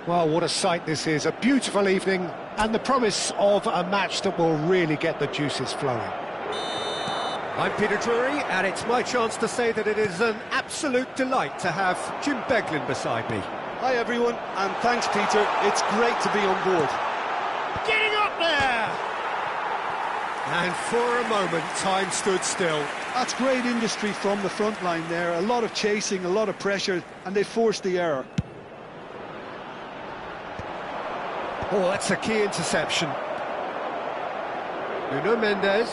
Well, what a sight this is. A beautiful evening and the promise of a match that will really get the juices flowing. I'm Peter Drury, and it's my chance to say that it is an absolute delight to have Jim Beglin beside me. Hi everyone, and thanks Peter, it's great to be on board. Getting up there! And for a moment, time stood still. That's great industry from the front line there. A lot of chasing, a lot of pressure, and they forced the error. Oh, that's a key interception. Nuno Mendes.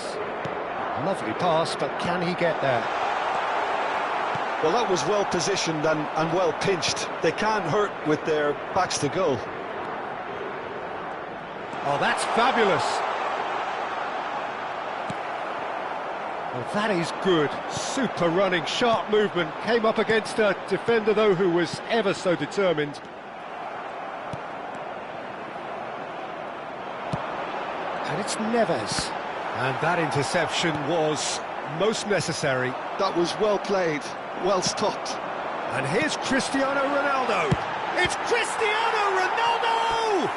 Lovely pass, but can he get there? Well, that was well positioned and well pinched. They can't hurt with their backs to goal. Oh, that's fabulous. Well, that is good. Super running, sharp movement. Came up against a defender, though, who was ever so determined. And it's Neves. And that interception was most necessary. That was well played, well stopped. And here's Cristiano Ronaldo. It's Cristiano Ronaldo!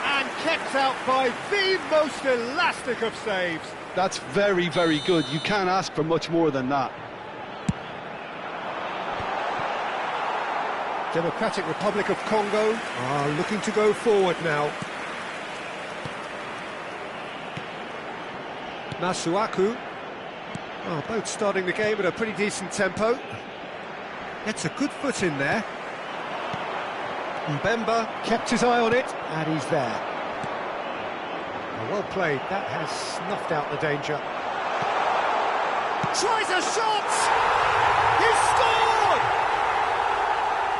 And kept out by the most elastic of saves. That's very, very good. You can't ask for much more than that. Democratic Republic of Congo are looking to go forward now. Masuaku. Oh, both starting the game at a pretty decent tempo. Gets a good foot in there. Mbemba kept his eye on it, and he's there. Well played, that has snuffed out the danger. Tries a shot! He scored!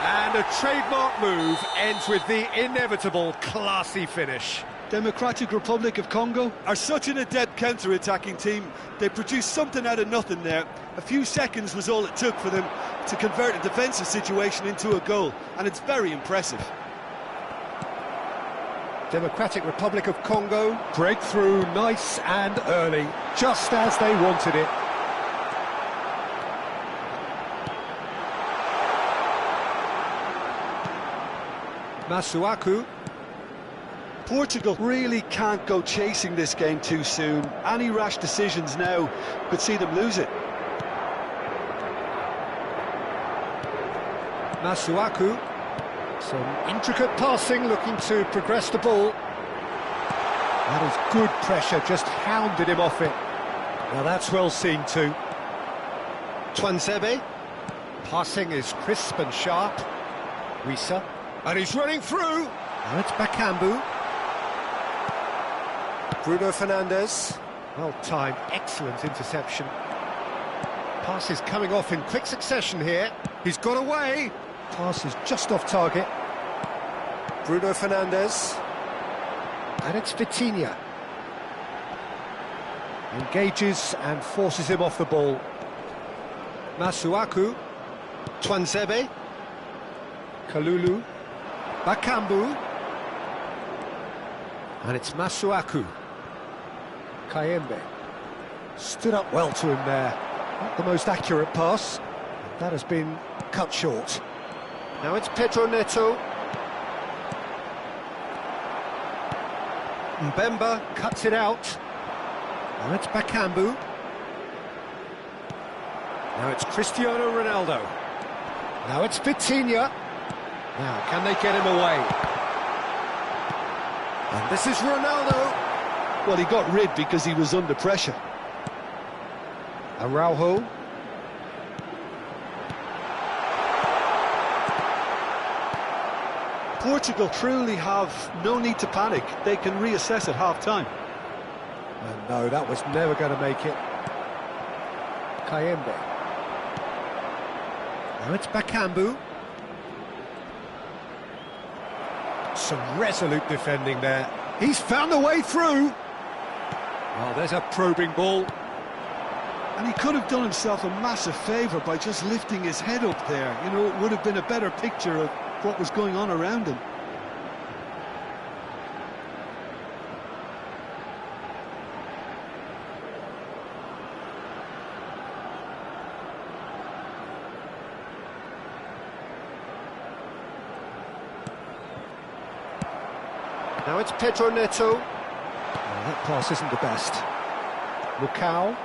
And a trademark move ends with the inevitable classy finish. Democratic Republic of Congo are such an adept counter-attacking team. They produced something out of nothing there. A few seconds was all it took for them to convert a defensive situation into a goal, and it's very impressive. Democratic Republic of Congo, breakthrough nice and early, just as they wanted it. Masuaku. Portugal really can't go chasing this game too soon. Any rash decisions now could see them lose it. Masuaku. Some intricate passing, looking to progress the ball. That is good pressure, just hounded him off it. Now that's well seen too. Twansebe. Passing is crisp and sharp. Wissa. And he's running through. Now it's Bakambu. Bruno Fernandes. Well timed, excellent interception. Pass is coming off in quick succession here. He's got away. Pass is just off target. Bruno Fernandes. And it's Vitinha. Engages and forces him off the ball. Masuaku. Twansebe. Kalulu. Bakambu. And it's Masuaku. Kayembe. Stood up well to him there. Not the most accurate pass. That has been cut short. Now it's Pedro Neto. Mbemba cuts it out. Now it's Bakambu. Now it's Cristiano Ronaldo. Now it's Vitinha. Now, can they get him away? And this is Ronaldo. Well, he got rid because he was under pressure. Araujo. Portugal truly have no need to panic. They can reassess at half-time. And no, that was never going to make it. Kayembe. Now it's Bakambu. Some resolute defending there. He's found a way through. Oh, there's a probing ball. And he could have done himself a massive favour by just lifting his head up there. You know, it would have been a better picture of what was going on around him. Now it's Pedro Neto. Oh, that pass isn't the best. Lucao.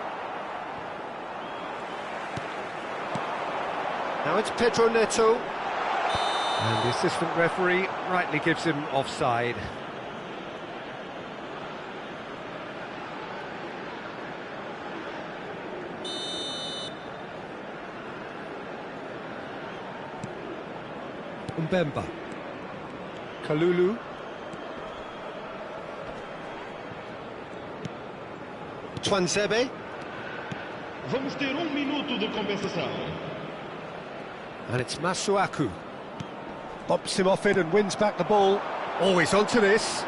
Now it's Pedro Neto. And the assistant referee rightly gives him offside. Mbemba. Kalulu. Twanzebe. Vamos ter minuto de compensação. And it's Masuaku. Bumps him off it and wins back the ball. Always onto this.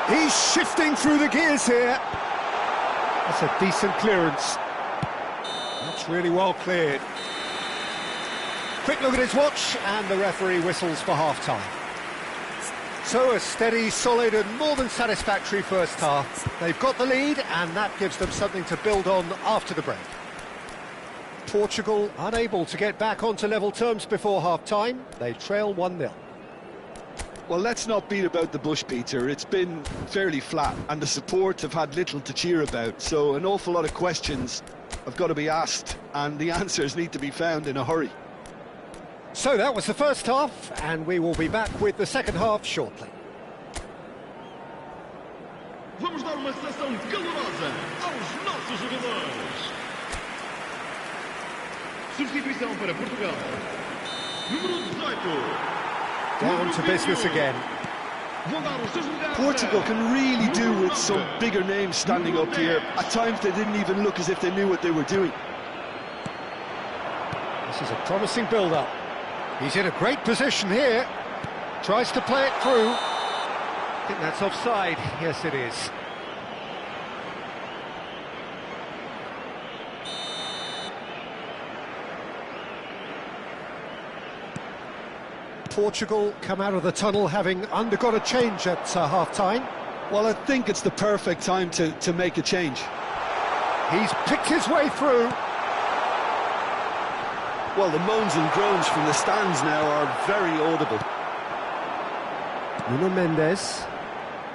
He's shifting through the gears here. That's a decent clearance. That's really well cleared. Quick look at his watch, and the referee whistles for half-time. So a steady, solid and more than satisfactory first half. They've got the lead, and that gives them something to build on after the break. Portugal unable to get back onto level terms before half-time. They trail 1-0. Well, let's not beat about the bush, Peter. It's been fairly flat, and the support have had little to cheer about. So an awful lot of questions have got to be asked, and the answers need to be found in a hurry. So that was the first half, and we will be back with the second half shortly. Vamos dar uma sessão calorosa aos nossos jogadores. Substituição para Portugal. Número 18. Down to business again. Portugal can really do with some bigger names standing up here. At times they didn't even look as if they knew what they were doing. This is a promising build-up. He's in a great position here. Tries to play it through. I think that's offside. Yes, it is. Portugal come out of the tunnel having undergone a change at half-time. Well, I think it's the perfect time to make a change. He's picked his way through. Well, the moans and groans from the stands now are very audible. Nuno Mendes.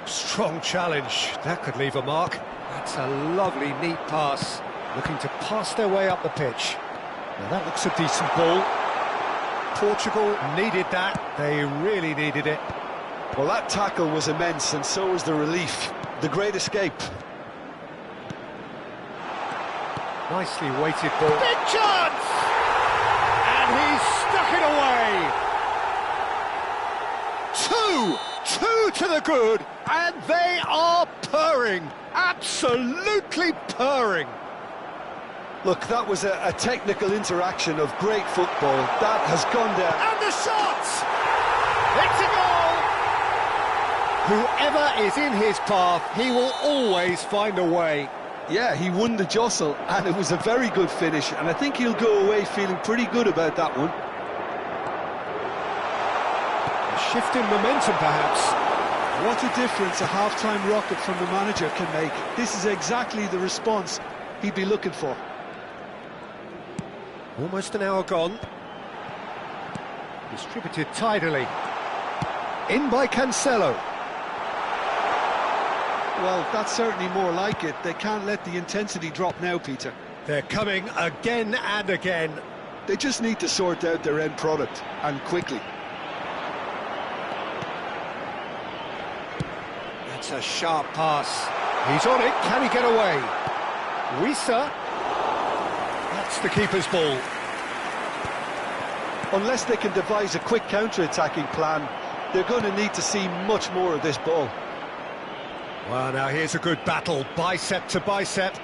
Strong challenge. That could leave a mark. That's a lovely, neat pass. Looking to pass their way up the pitch. Now that looks a decent ball. Portugal needed that. They really needed it. Well, that tackle was immense, and so was the relief. The great escape. Nicely weighted ball. Big chance! And he's stuck it away. Two to the good, and they are purring. Absolutely purring. Look, that was a technical interaction of great football. That has gone down. And the shot! It's a goal! Whoever is in his path, he will always find a way. Yeah, he won the jostle, and it was a very good finish, and I think he'll go away feeling pretty good about that one. A shift in momentum, perhaps. What a difference a half-time rocket from the manager can make. This is exactly the response he'd be looking for. Almost an hour gone. Distributed tidily. In by Cancelo. Well, that's certainly more like it. They can't let the intensity drop now, Peter. They're coming again and again. They just need to sort out their end product, and quickly. That's a sharp pass. He's on it. Can he get away? Wissa. That's the keeper's ball. Unless they can devise a quick counter-attacking plan, they're going to need to see much more of this ball. Well, now here's a good battle, bicep to bicep.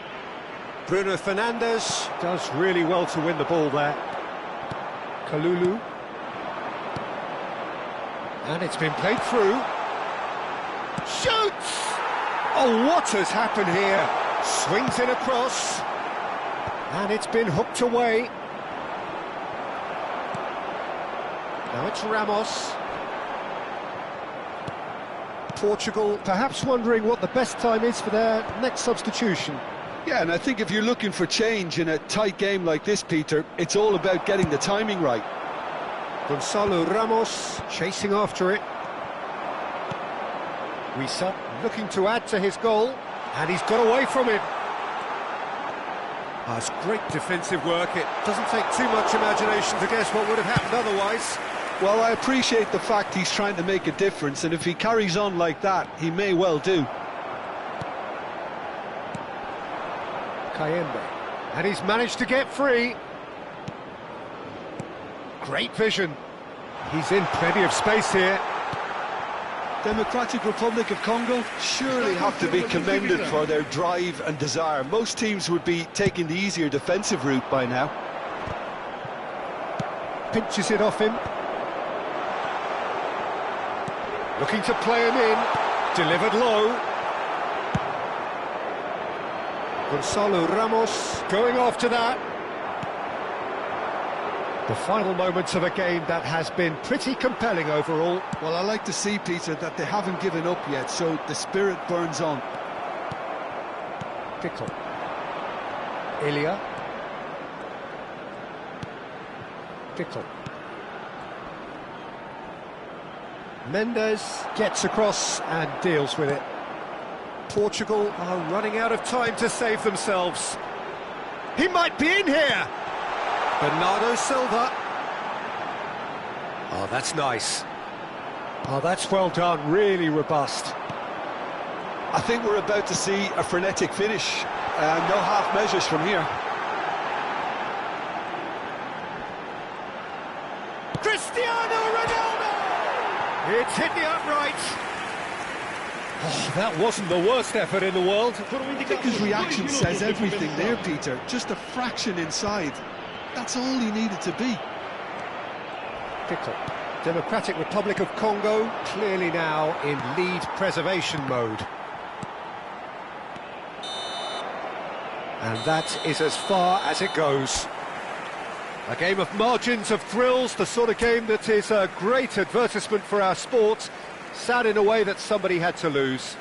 Bruno Fernandes does really well to win the ball there. Kalulu. And it's been played through. Shoots! Oh, what has happened here? Swings in across. And it's been hooked away. Now it's Ramos. Portugal perhaps wondering what the best time is for their next substitution. Yeah, and I think if you're looking for change in a tight game like this, Peter, it's all about getting the timing right. Gonzalo Ramos chasing after it. Wissa looking to add to his goal, and he's got away from him. It's great defensive work. It doesn't take too much imagination to guess what would have happened otherwise. Well, I appreciate the fact he's trying to make a difference, and if he carries on like that, he may well do. Kayembe, and he's managed to get free. Great vision. He's in plenty of space here. Democratic Republic of Congo surely have to be commended for their drive and desire. Most teams would be taking the easier defensive route by now. Pinches it off him. Looking to play him in. Delivered low. Gonzalo Ramos going after that. The final moments of a game that has been pretty compelling overall. Well, I like to see, Peter, that they haven't given up yet, so the spirit burns on. Pickle. Ilya. Pickle. Mendes gets across and deals with it. Portugal are running out of time to save themselves. He might be in here! Bernardo Silva. Oh, that's nice. Oh, that's well done, really robust. I think we're about to see a frenetic finish. No half measures from here. Cristiano Ronaldo! It's hit the upright. Oh, that wasn't the worst effort in the world. I think his reaction says everything there, Peter. Just a fraction inside. That's all he needed to be. Pickle. Democratic Republic of Congo, clearly now in lead preservation mode. And that is as far as it goes. A game of margins, of thrills, the sort of game that is a great advertisement for our sport. Sad in a way that somebody had to lose.